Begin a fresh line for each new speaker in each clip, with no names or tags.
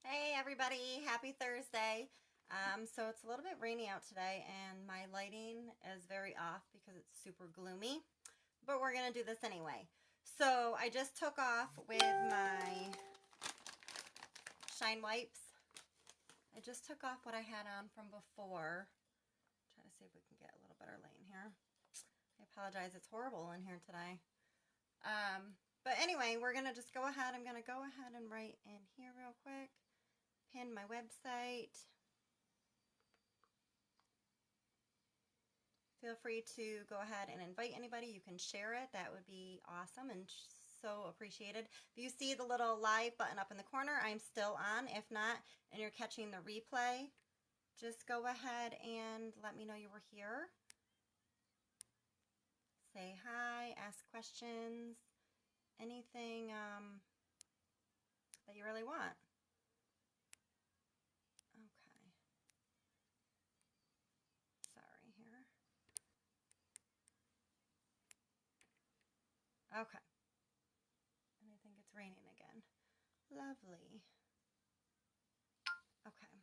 Hey everybody, happy Thursday. So it's a little bit rainy out today and my lighting is very off because it's super gloomy, but we're gonna do this anyway. So I just took off with my shine wipes. I just took off what I had on from before. Try to see if we can get a little better light in here. I apologize, it's horrible in here today. But anyway, we're gonna just go ahead. I'm gonna go ahead and write in here real quick. Pin my website. Feel free to go ahead and invite anybody. You can share it. That would be awesome and so appreciated. If you see the little live button up in the corner, I'm still on. If not, and you're catching the replay, just go ahead and let me know you were here. Say hi, ask questions, anything that you really want. Okay. Sorry here. Okay. And I think it's raining again. Lovely. Okay.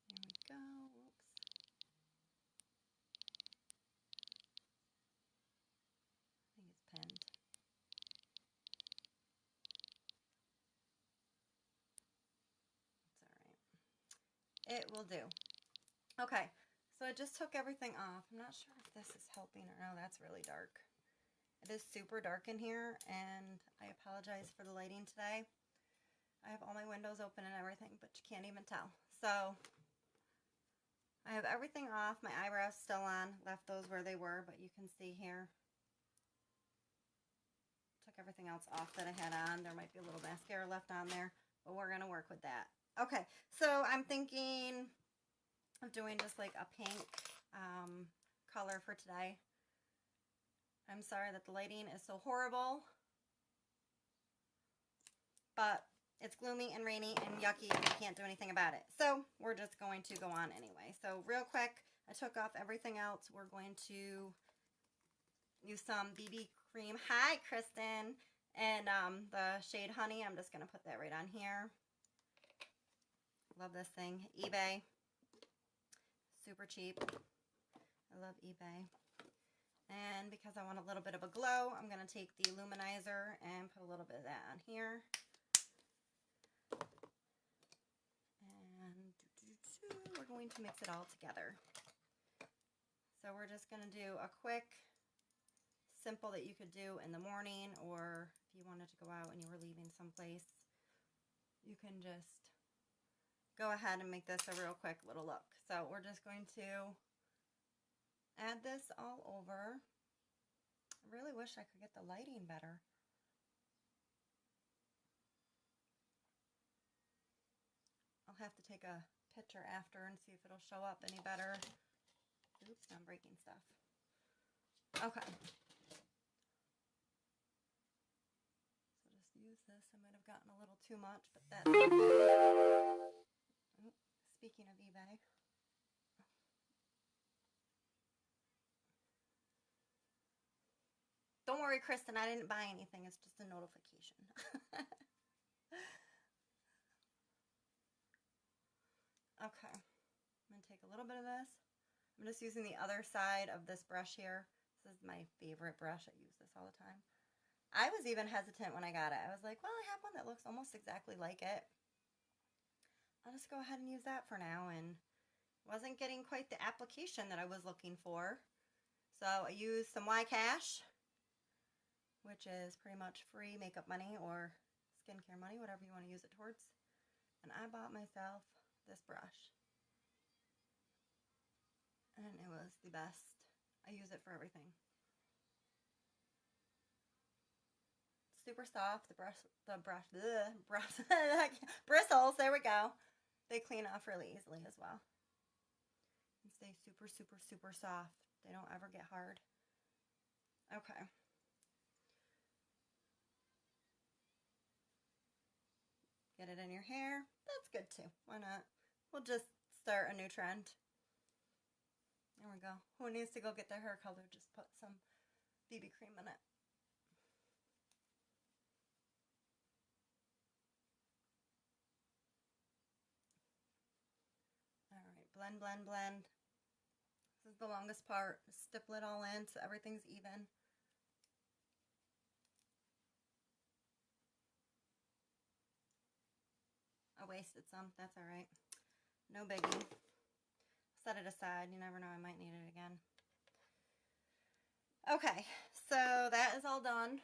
Here we go. Oops. I think it's pinned. It's all right. It will do. Okay. So I just took everything off. I'm not sure if this is helping or no. That's really dark. It is super dark in here, and I apologize for the lighting today. I have all my windows open and everything, but you can't even tell. So I have everything off. My eyebrows still on. Left those where they were, but you can see here. Took everything else off that I had on. There might be a little mascara left on there, but we're going to work with that. Okay, so I'm thinking of doing just like a pink color for today. I'm sorry that the lighting is so horrible, but it's gloomy and rainy and yucky and we can't do anything about it. So we're just going to go on anyway. So real quick, I took off everything else. We're going to use some BB cream. Hi, Kristen. And the shade Honey, I'm just going to put that right on here. Love this thing. eBay. Super cheap. I love eBay. And because I want a little bit of a glow, I'm going to take the luminizer and put a little bit of that on here. And we're going to mix it all together. So we're just going to do a quick, simple that you could do in the morning, or if you wanted to go out and you were leaving someplace, you can just go ahead and make this a real quick little look. So we're just going to add this all over. I really wish I could get the lighting better. I'll have to take a picture after and see if it'll show up any better. Oops, I'm breaking stuff. Okay. So just use this. I might have gotten a little too much, but that's okay. Speaking of eBay. Don't worry, Kristen, I didn't buy anything. It's just a notification. Okay. I'm going to take a little bit of this. I'm just using the other side of this brush here. This is my favorite brush. I use this all the time. I was even hesitant when I got it. I was like, well, I have one that looks almost exactly like it. I'll just go ahead and use that for now, and wasn't getting quite the application that I was looking for. So I used some Cash, which is pretty much free makeup money or skincare money, whatever you want to use it towards. And I bought myself this brush. And it was the best. I use it for everything. Super soft. The bristles, there we go. They clean off really easily as well. And stay super, super, super soft. They don't ever get hard. Okay. Get it in your hair. That's good too. Why not? We'll just start a new trend. There we go. Who needs to go get their hair colored? Just put some BB cream in it. blend, blend, blend. This is the longest part. Stipple it all in so everything's even. I wasted some. That's all right. No biggie. Set it aside. You never know. I might need it again. Okay, so that is all done.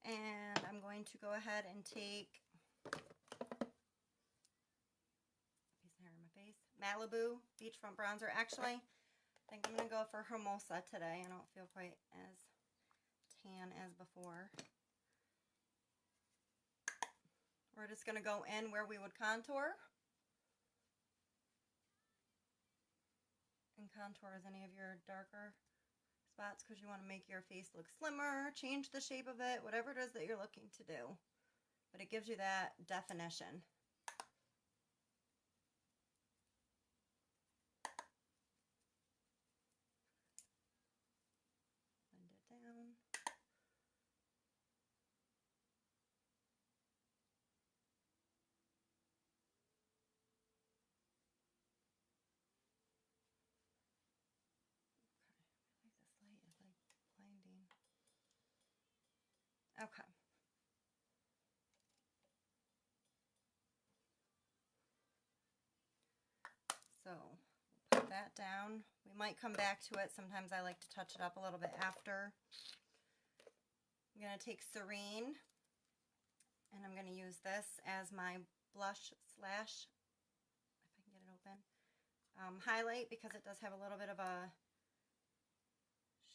And I'm going to go ahead and take piece of hair in my face. Malibu Beachfront Bronzer. Actually, I think I'm going to go for Hermosa today. I don't feel quite as tan as before. We're just going to go in where we would contour. And contour as any of your darker spots because you want to make your face look slimmer, change the shape of it, whatever it is that you're looking to do. But it gives you that definition. Blend it down. Light is like blinding. Okay. So put that down. We might come back to it. Sometimes I like to touch it up a little bit after. I'm going to take Serene and I'm going to use this as my blush slash, if I can get it open, highlight because it does have a little bit of a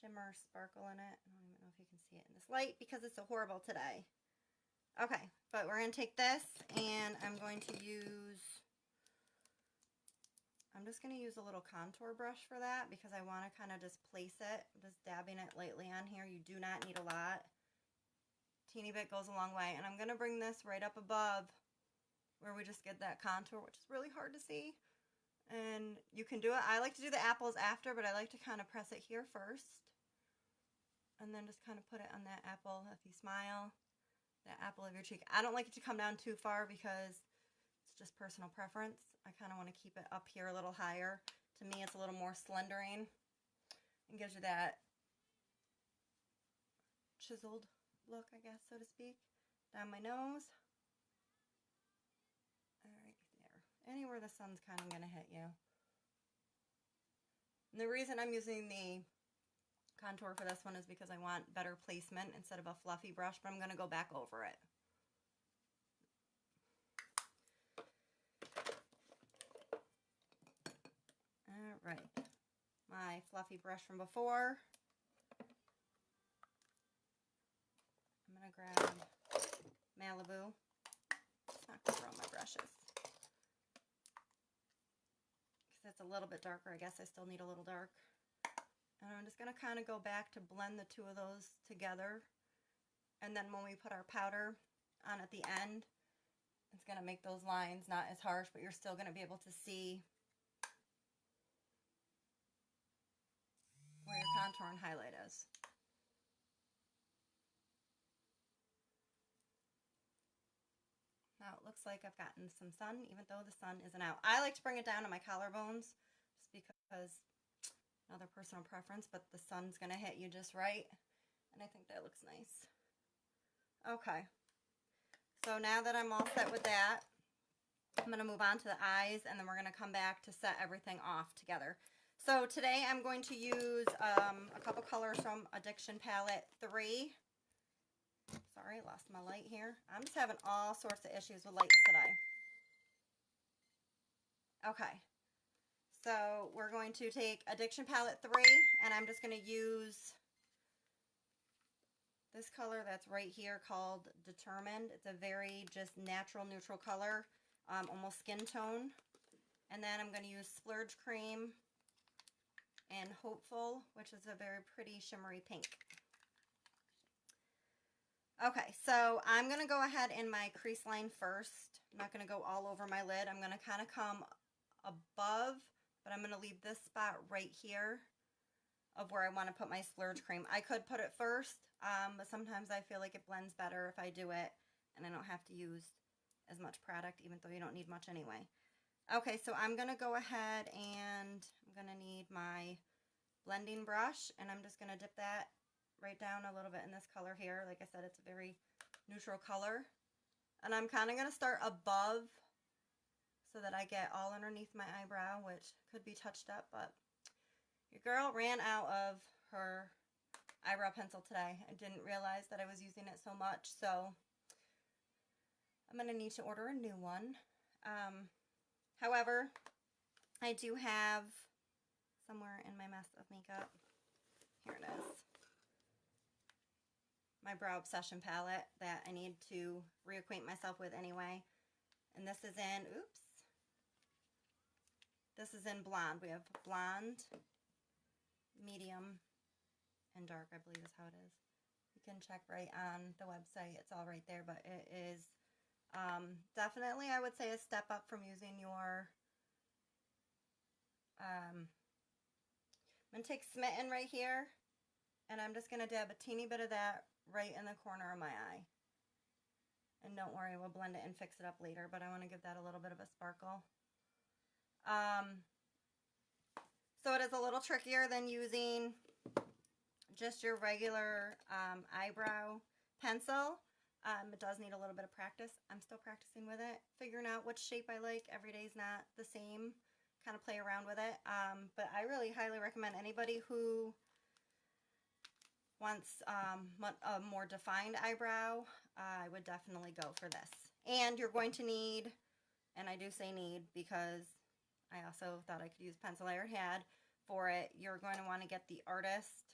shimmer sparkle in it. I don't even know if you can see it in this light because it's so horrible today. Okay, but we're going to take this and I'm just going to use a little contour brush for that because I want to kind of just place it. I'm just dabbing it lightly on here. You do not need a lot. Teeny bit goes a long way. And I'm going to bring this right up above where we just get that contour, which is really hard to see. And you can do it. I like to do the apples after, but I like to kind of press it here first. And then just kind of put it on that apple. If you smile, that apple of your cheek. I don't like it to come down too far because it's just personal preference. I kind of want to keep it up here a little higher. To me, it's a little more slendering and gives you that chiseled look, I guess, so to speak. Down my nose. All right, there. Anywhere the sun's kind of going to hit you. And the reason I'm using the contour for this one is because I want better placement instead of a fluffy brush, but I'm going to go back over it. All right, my fluffy brush from before. I'm going to grab Malibu. It's not going to throw my brushes. Because it's a little bit darker. I guess I still need a little dark. And I'm just going to kind of go back to blend the two of those together. And then when we put our powder on at the end, it's going to make those lines not as harsh, but you're still going to be able to see where your contour and highlight is. Now it looks like I've gotten some sun, even though the sun isn't out. I like to bring it down to my collarbones just because another personal preference, but the sun's going to hit you just right. And I think that looks nice. Okay. So now that I'm all set with that, I'm going to move on to the eyes, and then we're going to come back to set everything off together. So today I'm going to use a couple colors from Addiction Palette 3. Sorry, I lost my light here. I'm just having all sorts of issues with lights today. Okay. So we're going to take Addiction Palette 3, and I'm just going to use this color that's right here called Determined. It's a very just natural neutral color, almost skin tone. And then I'm going to use Splurge Cream and Hopeful, which is a very pretty shimmery pink. Okay, so I'm going to go ahead in my crease line first. I'm not going to go all over my lid. I'm going to kind of come above, but I'm going to leave this spot right here of where I want to put my Splurge Cream. I could put it first, but sometimes I feel like it blends better if I do it and I don't have to use as much product, even though you don't need much anyway. Okay, so I'm going to go ahead and I'm going to need my blending brush, and I'm just going to dip that right down a little bit in this color here. Like I said, it's a very neutral color. And I'm kind of going to start above so that I get all underneath my eyebrow, which could be touched up, but your girl ran out of her eyebrow pencil today. I didn't realize that I was using it so much, so I'm going to need to order a new one. However, I do have somewhere in my mess of makeup, here it is, my Brow Obsession palette that I need to reacquaint myself with anyway. And this is in, this is in blonde. We have blonde, medium, and dark, I believe is how it is. You can check right on the website. It's all right there, but it is definitely, I would say, a step up from using your, I'm going to take Smitten right here, and I'm just going to dab a teeny bit of that right in the corner of my eye. And don't worry, we'll blend it and fix it up later, but I want to give that a little bit of a sparkle. So it is a little trickier than using just your regular eyebrow pencil. It does need a little bit of practice. I'm still practicing with it, figuring out which shape I like. Every day is not the same. Kind of play around with it. But I really highly recommend anybody who wants a more defined eyebrow, I would definitely go for this. And you're going to need, and I do say need because I also thought I could use pencil I already had for it, you're going to want to get the artist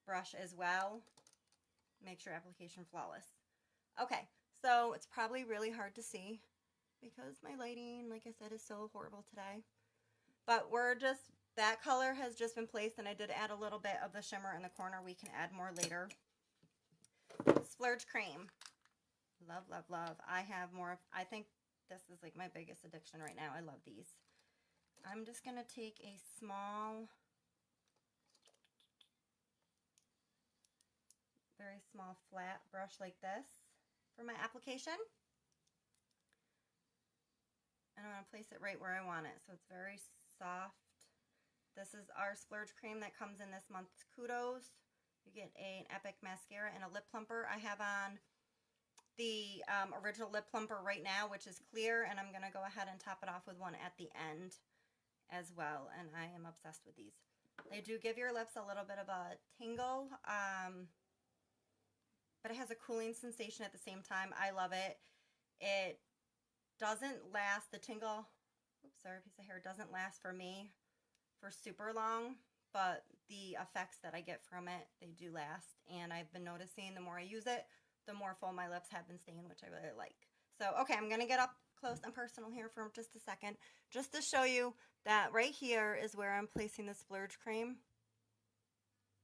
brush as well. Makes your application flawless. Okay, so it's probably really hard to see because my lighting, like I said, is so horrible today. But we're just, that color has just been placed, and I did add a little bit of the shimmer in the corner. We can add more later. Splurge cream. Love, love, love. I have more of, I think this is like my biggest addiction right now. I love these. I'm just going to take a small, very small flat brush like this for my application. And I'm going to place it right where I want it. So it's very soft. This is our Splurge cream that comes in this month's Kudos. You get an Epic mascara and a lip plumper. I have on the original lip plumper right now, which is clear, and I'm going to go ahead and top it off with one at the end as well, and I am obsessed with these. They do give your lips a little bit of a tingle, but it has a cooling sensation at the same time. I love it. It doesn't last, the tingle, oops, sorry, piece of hair, doesn't last for me for super long, but the effects that I get from it, they do last, and I've been noticing the more I use it, the more full my lips have been staying, which I really like. So, okay, I'm going to get up close and personal here for just a second, just to show you that right here is where I'm placing the Splurge cream.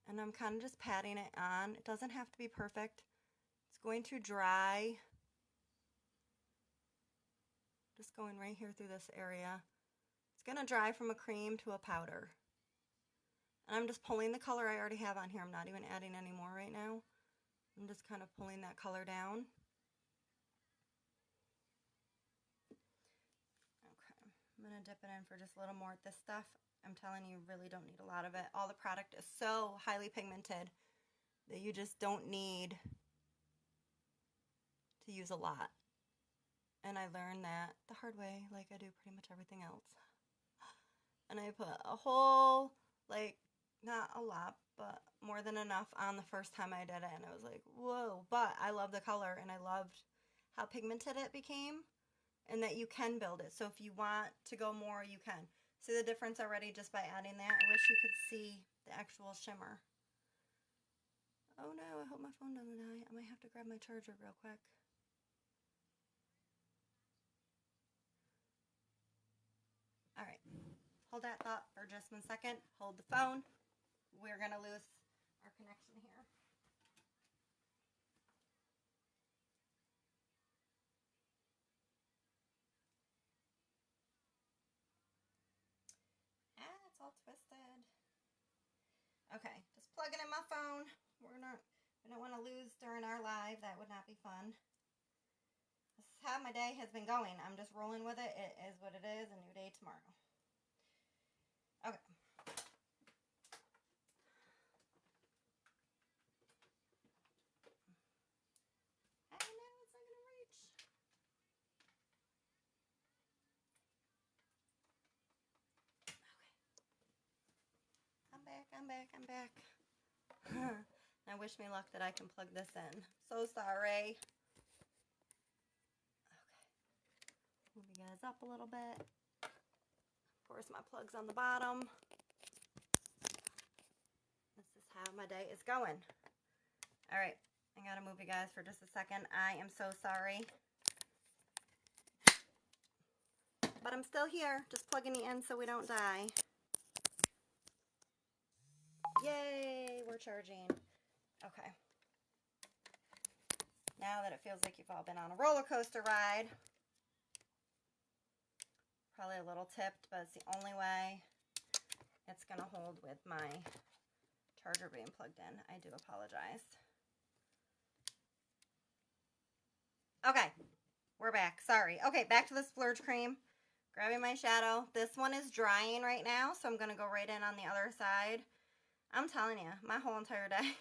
And I'm kind of just patting it on. It doesn't have to be perfect. It's going to dry. Just going right here through this area. It's going to dry from a cream to a powder. And I'm just pulling the color I already have on here. I'm not even adding any more right now. I'm just kind of pulling that color down. Okay, I'm going to dip it in for just a little more. This stuff, I'm telling you, really don't need a lot of it. All the product is so highly pigmented that you just don't need to use a lot. And I learned that the hard way, like I do pretty much everything else. And I put a whole, like, not a lot, but more than enough on the first time I did it, and I was like, whoa. But I love the color, and I loved how pigmented it became, and that you can build it. So if you want to go more, you can. See the difference already just by adding that? I wish you could see the actual shimmer. Oh no, I hope my phone doesn't die. I might have to grab my charger real quick. All right, hold that thought for just 1 second. Hold the phone. We're going to lose our connection here. Ah, it's all twisted. Okay, just plugging in my phone. We don't want to lose during our live. That would not be fun. how my day has been going. I'm just rolling with it. It is what it is. A new day tomorrow. Okay. I know it's not going to reach. Okay. I'm back. Now wish me luck that I can plug this in. So sorry. Okay. Move you guys up a little bit. Of course, my plug's on the bottom. This is how my day is going. All right. I gotta move you guys for just a second. I am so sorry. But I'm still here, just plugging you in so we don't die. Yay, we're charging. Okay. Now that it feels like you've all been on a roller coaster ride, probably a little tipped, but it's the only way it's going to hold with my charger being plugged in. I do apologize. Okay, we're back. Sorry. Okay, back to the splurge cream. Grabbing my shadow. This one is drying right now, so I'm going to go right in on the other side. I'm telling you, my whole entire day.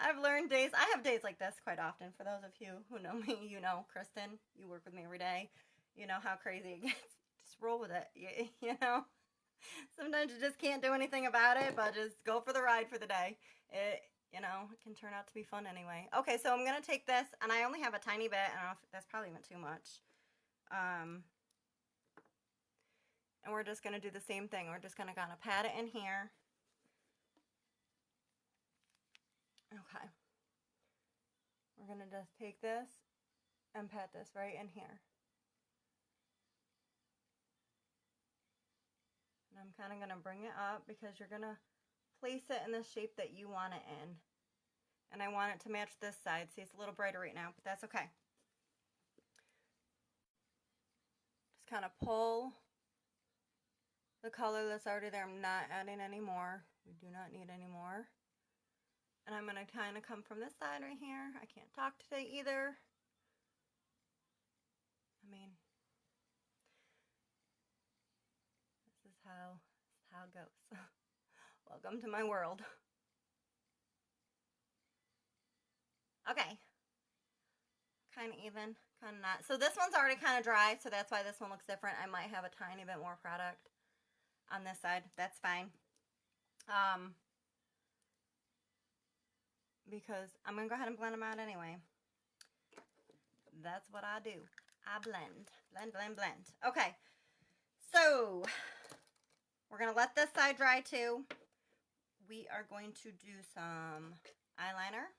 I've learned days. I have days like this quite often. For those of you who know me, you know, Kristen, you work with me every day. You know how crazy it gets. Just roll with it, you know. Sometimes you just can't do anything about it, but just go for the ride for the day. It, you know, it can turn out to be fun anyway. Okay, so I'm going to take this, and I only have a tiny bit. I don't know if that's probably even too much. And we're just going to do the same thing. We're just going to kind of pat it in here. Okay. We're going to just take this and pat this right in here. And I'm kind of going to bring it up because you're going to place it in the shape that you want it in. And I want it to match this side. See, it's a little brighter right now, but that's okay. Just kind of pull the color that's already there. I'm not adding any more. We do not need any more. And I'm going to kind of come from this side right here. I can't talk today either. I mean, this is how it goes. Welcome to my world. Okay. Kind of even, kind of not. So this one's already kind of dry, so that's why this one looks different. I might have a tiny bit more product on this side. That's fine. Because I'm going to go ahead and blend them out anyway. That's what I do. I blend. Blend. Okay. So, we're going to let this side dry too. We are going to do some eyeliner.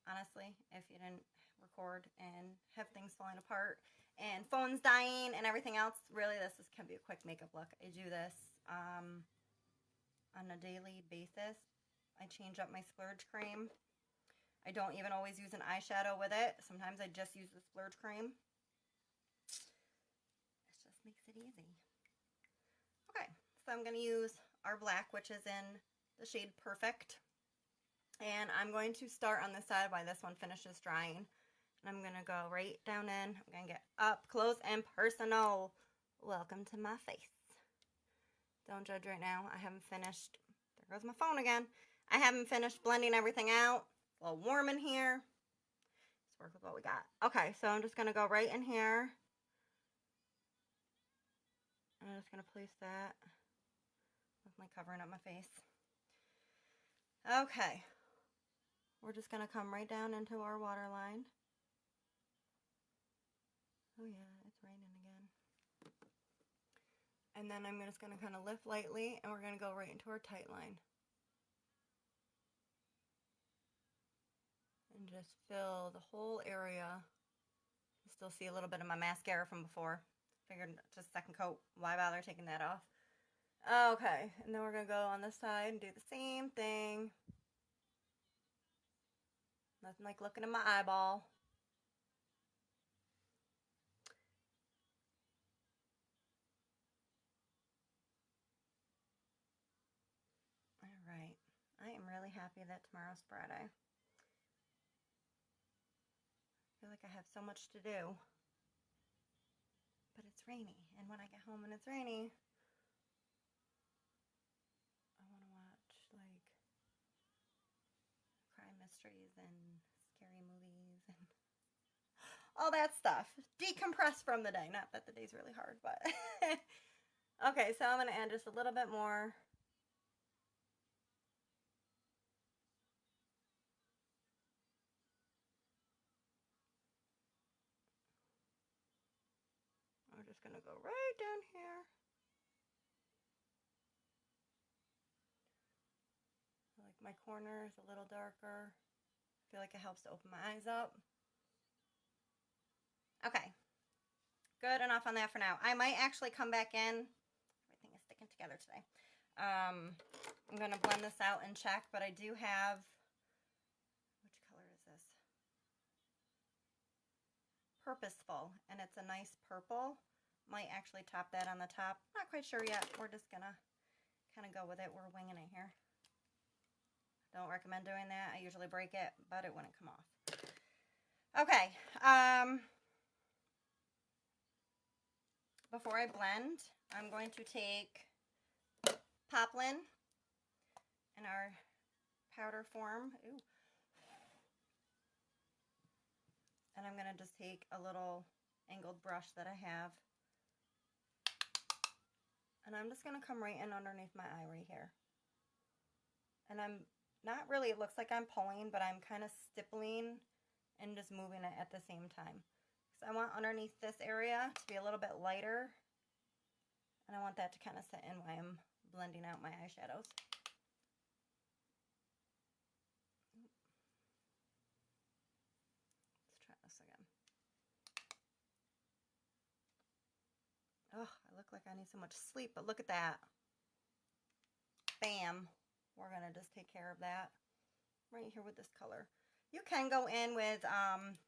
Honestly, if you didn't record and have things falling apart and phones dying and everything else, really this can be a quick makeup look. I do this on a daily basis. I change up my splurge cream. I don't even always use an eyeshadow with it. Sometimes I just use the splurge cream. It just makes it easy. Okay, so I'm going to use our black, which is in the shade Perfect. And I'm going to start on this side while this one finishes drying. And I'm going to go right down in. I'm going to get up close and personal. Welcome to my face. Don't judge right now. I haven't finished. There goes my phone again. I haven't finished blending everything out. It's a little warm in here. Let's work with what we got. Okay, so I'm just going to go right in here. And I'm just going to place that with my covering up my face. Okay. We're just going to come right down into our waterline. Oh yeah, it's raining again. And then I'm just going to kind of lift lightly, and we're going to go right into our tight line. And just fill the whole area. You still see a little bit of my mascara from before. Figured just a second coat. Why bother taking that off? Okay, and then we're going to go on this side and do the same thing. Nothing like looking at my eyeball. Alright, I am really happy that tomorrow's Friday. feel like I have so much to do. But it's rainy. And when I get home and it's rainy, I want to watch like crime mysteries and scary movies and all that stuff. Decompress from the day. Not that the day's really hard, but okay, so I'm going to add just a little bit more. I'm just going to go right down here. I like my corners a little darker. I feel like it helps to open my eyes up. Okay, good enough on that for now. I might actually come back in. Everything is sticking together today. I'm going to blend this out and check, but I do have, which color is this? Purposeful, and it's a nice purple. Might actually top that on the top. Not quite sure yet. We're just going to kind of go with it. We're winging it here. Don't recommend doing that. I usually break it, but it wouldn't come off. Okay. Before I blend, I'm going to take Poplin in our powder form. Ooh. And I'm going to just take a little angled brush that I have. And I'm just going to come right in underneath my eye right here. And I'm not really, it looks like I'm pulling, but I'm kind of stippling and just moving it at the same time. So I want underneath this area to be a little bit lighter. And I want that to kind of sit in while I'm blending out my eyeshadows. Let's try this again. Oh, I look like I need so much sleep, but look at that. Bam. We're going to just take care of that right here with this color. You can go in with a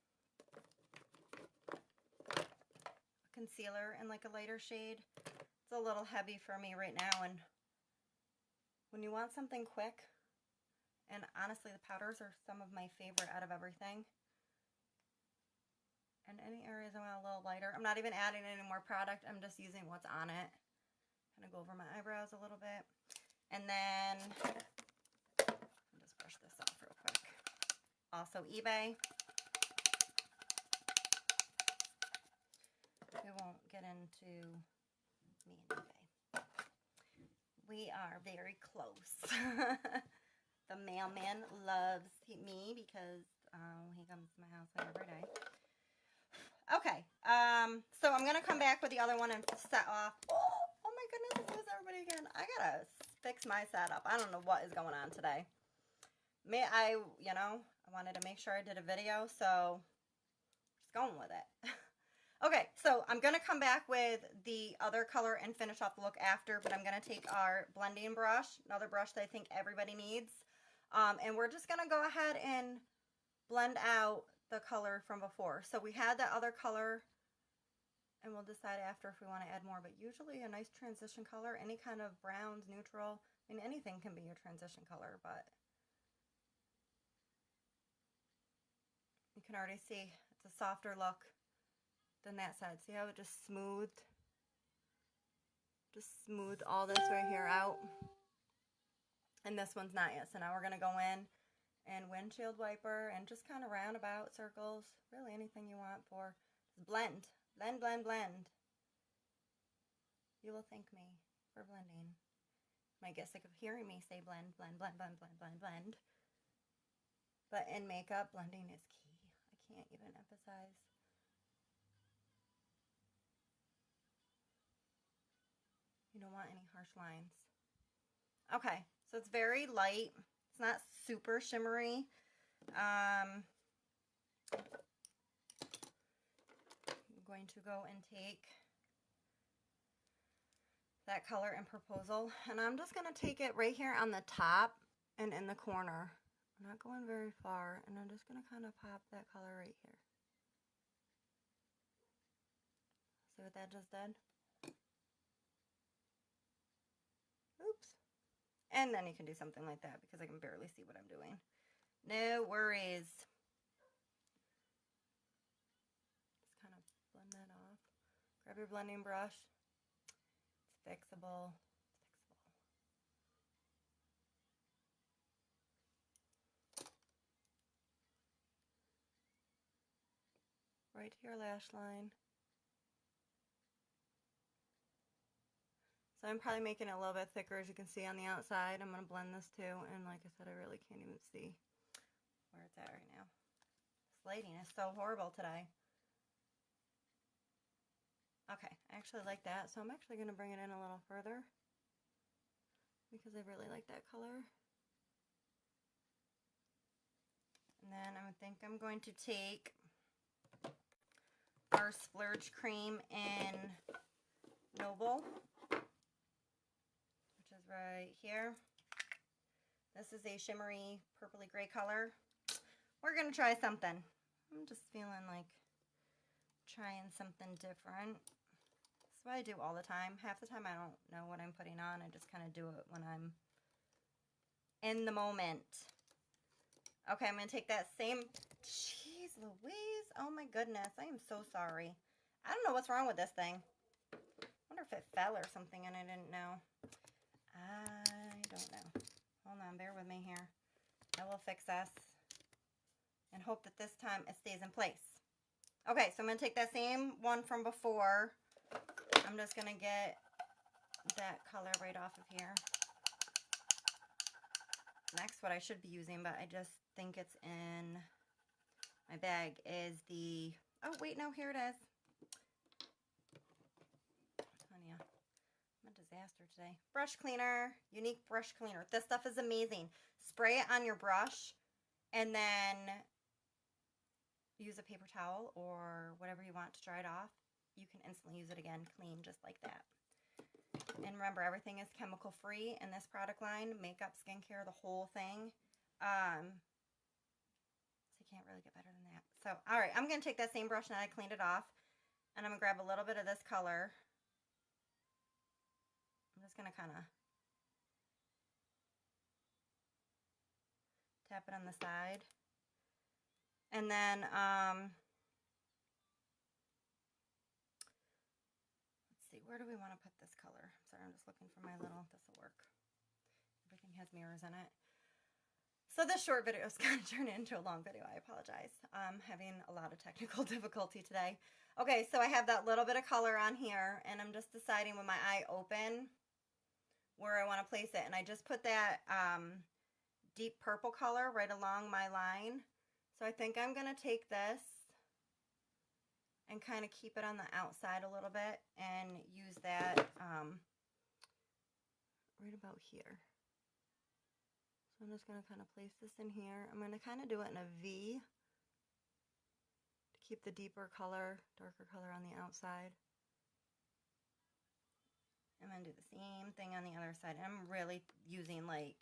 concealer in like a lighter shade. It's a little heavy for me right now, and when you want something quick, and honestly the powders are some of my favorite out of everything. And any areas I want a little lighter. I'm not even adding any more product. I'm just using what's on it. Kind of go over my eyebrows a little bit. And then, I'll just brush this off real quick. Also eBay. We won't get into me and eBay. We are very close. The mailman loves me because he comes to my house like every day. Okay, so I'm going to come back with the other one and set off. Oh my goodness, this is everybody again. I gotta fix my setup. I don't know what is going on today. I wanted to make sure I did a video, so just going with it. Okay, so I'm going to come back with the other color and finish off the look after, but I'm going to take our blending brush, another brush that I think everybody needs, and we're just going to go ahead and blend out the color from before. So we had that other color, and we'll decide after if we want to add more, but usually a nice transition color, any kind of browns, neutral, I mean anything can be your transition color, but you can already see it's a softer look than that side. See how it just smoothed all this right here out, and this one's not yet. So now we're going to go in and windshield wiper and just kind of roundabout circles, really anything you want for blend. Blend, blend, blend. You will thank me for blending. You might get sick of hearing me say blend, blend, blend, blend, blend, blend, blend. But in makeup, blending is key. I can't even emphasize. You don't want any harsh lines. Okay, so it's very light. It's not super shimmery. I'm going to go and take that color in Proposal, and I'm just going to take it right here on the top and in the corner. I'm not going very far, and I'm just going to kind of pop that color right here. See what that just did? Oops. And then you can do something like that because I can barely see what I'm doing. No worries. Grab your blending brush. It's fixable. Right to your lash line. So I'm probably making it a little bit thicker, as you can see on the outside. I'm going to blend this too, and like I said, I really can't even see where it's at right now. This lighting is so horrible today. Okay, I actually like that, so I'm actually going to bring it in a little further because I really like that color. And then I think I'm going to take our Splurge Cream in Noble, which is right here. This is a shimmery purpley gray color. We're going to try something. I'm just feeling like trying something different. That's what I do all the time. Half the time I don't know what I'm putting on. I just kind of do it when I'm in the moment. Okay, I'm going to take that same... Jeez Louise. Oh my goodness. I am so sorry. I don't know what's wrong with this thing. I wonder if it fell or something and I didn't know. I don't know. Hold on, bear with me here. I will fix this and hope that this time it stays in place. Okay, so I'm going to take that same one from before. I'm just going to get that color right off of here. Next, what I should be using, but I just think it's in my bag, is the... Oh, wait, no, here it is. Honey, I'm a disaster today. Brush cleaner, unique brush cleaner. This stuff is amazing. Spray it on your brush and then use a paper towel or whatever you want to dry it off. You can instantly use it again, clean, just like that. And remember, everything is chemical free in this product line. Makeup, skincare, the whole thing. So you can't really get better than that. So, all right, I'm going to take that same brush now I cleaned it off. And I'm going to grab a little bit of this color. I'm just going to kind of tap it on the side. And then, let's see, where do we want to put this color? Sorry, I'm just looking for my little, this will work. Everything has mirrors in it. So this short video is going to turn into a long video. I apologize. I'm having a lot of technical difficulty today. Okay, so I have that little bit of color on here, and I'm just deciding with my eye open where I want to place it. And I just put that deep purple color right along my line. So I think I'm going to take this and kind of keep it on the outside a little bit and use that right about here. So I'm just going to kind of place this in here. I'm going to kind of do it in a V to keep the deeper color, darker color on the outside. I'm going to do the same thing on the other side. And I'm really using like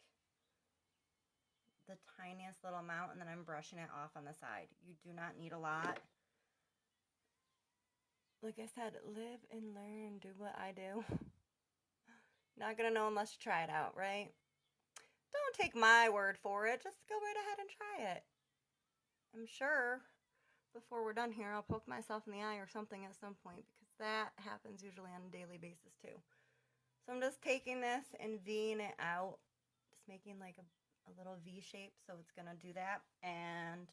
the tiniest little amount, and then I'm brushing it off on the side. You do not need a lot. Like I said, live and learn, do what I do. Not gonna know unless you try it out, right? Don't take my word for it. Just go right ahead and try it. I'm sure before we're done here, I'll poke myself in the eye or something at some point, because that happens usually on a daily basis too. So I'm just taking this and V'ing it out, just making like a little V shape, so it's gonna do that. And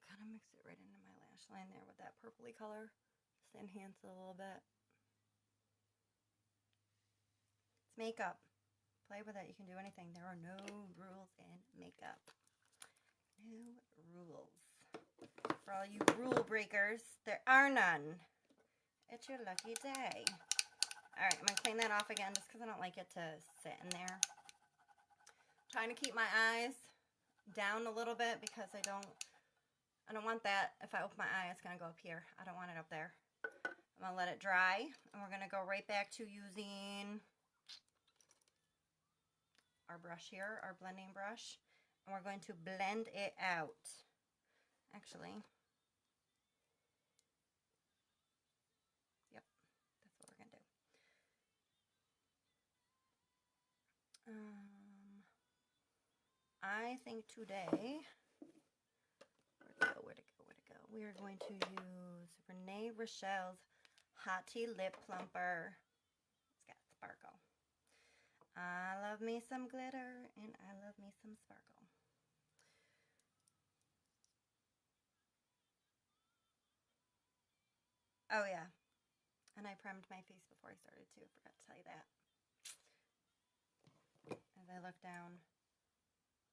kind of mix it right into my lash line there with that purpley color, just to enhance it a little bit. It's makeup. Play with it. You can do anything. There are no rules in makeup. No rules. For all you rule breakers, there are none. It's your lucky day. Alright, I'm going to clean that off again just because I don't like it to sit in there. Trying to keep my eyes down a little bit because I don't want that. If I open my eye, it's going to go up here. I don't want it up there. I'm going to let it dry, and we're going to go right back to using our brush here, our blending brush, and we're going to blend it out. Actually, yep, that's what we're going to do. I think today, where'd it go? we are going to use Renee Rochelle's Hot Tea Lip Plumper. It's got sparkle. I love me some glitter, and I love me some sparkle. Oh, yeah. And I primed my face before I started, too. I forgot to tell you that. As I look down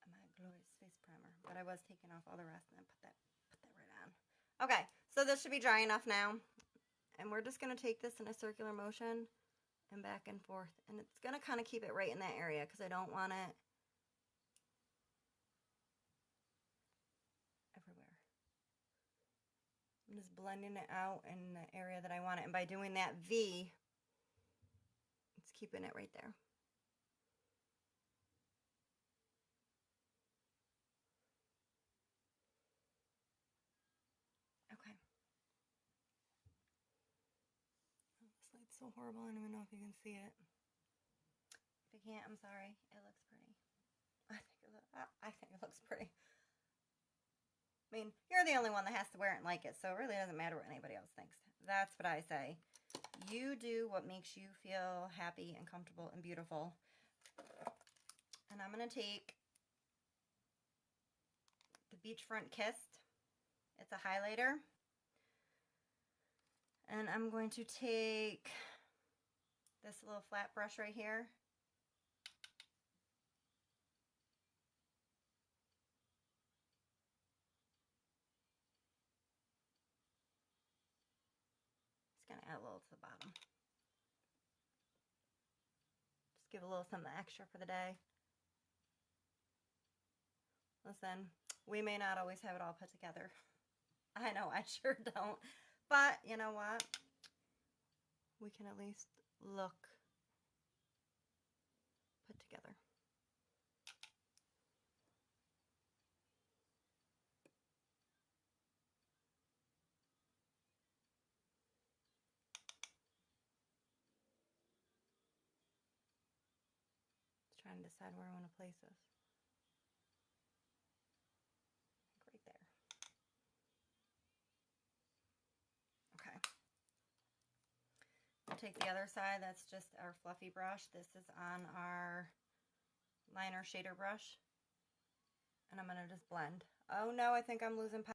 at my glorious face primer. But I was taking off all the rest and then put that right on. Okay, so this should be dry enough now. And we're just going to take this in a circular motion and back and forth. And it's going to kind of keep it right in that area because I don't want it everywhere. I'm just blending it out in the area that I want it. And by doing that V, it's keeping it right there. Okay. Oh, this light's so horrible. I don't even know if you can see it. If you can't, I'm sorry. It looks pretty. I think it looks pretty. I mean, you're the only one that has to wear it and like it, so it really doesn't matter what anybody else thinks. That's what I say. You do what makes you feel happy and comfortable and beautiful. And I'm going to take the Beachfront Kissed. It's a highlighter. And I'm going to take this little flat brush right here. Just going to add a little to the bottom. Just give a little something extra for the day. Listen, we may not always have it all put together. I know, I sure don't. But, you know what? We can at least look put together. Just trying to decide where I want to place this. Right there. Okay. We'll take the other side. That's just our fluffy brush. This is on our liner shader brush. And I'm going to just blend. Oh no, I think I'm losing power.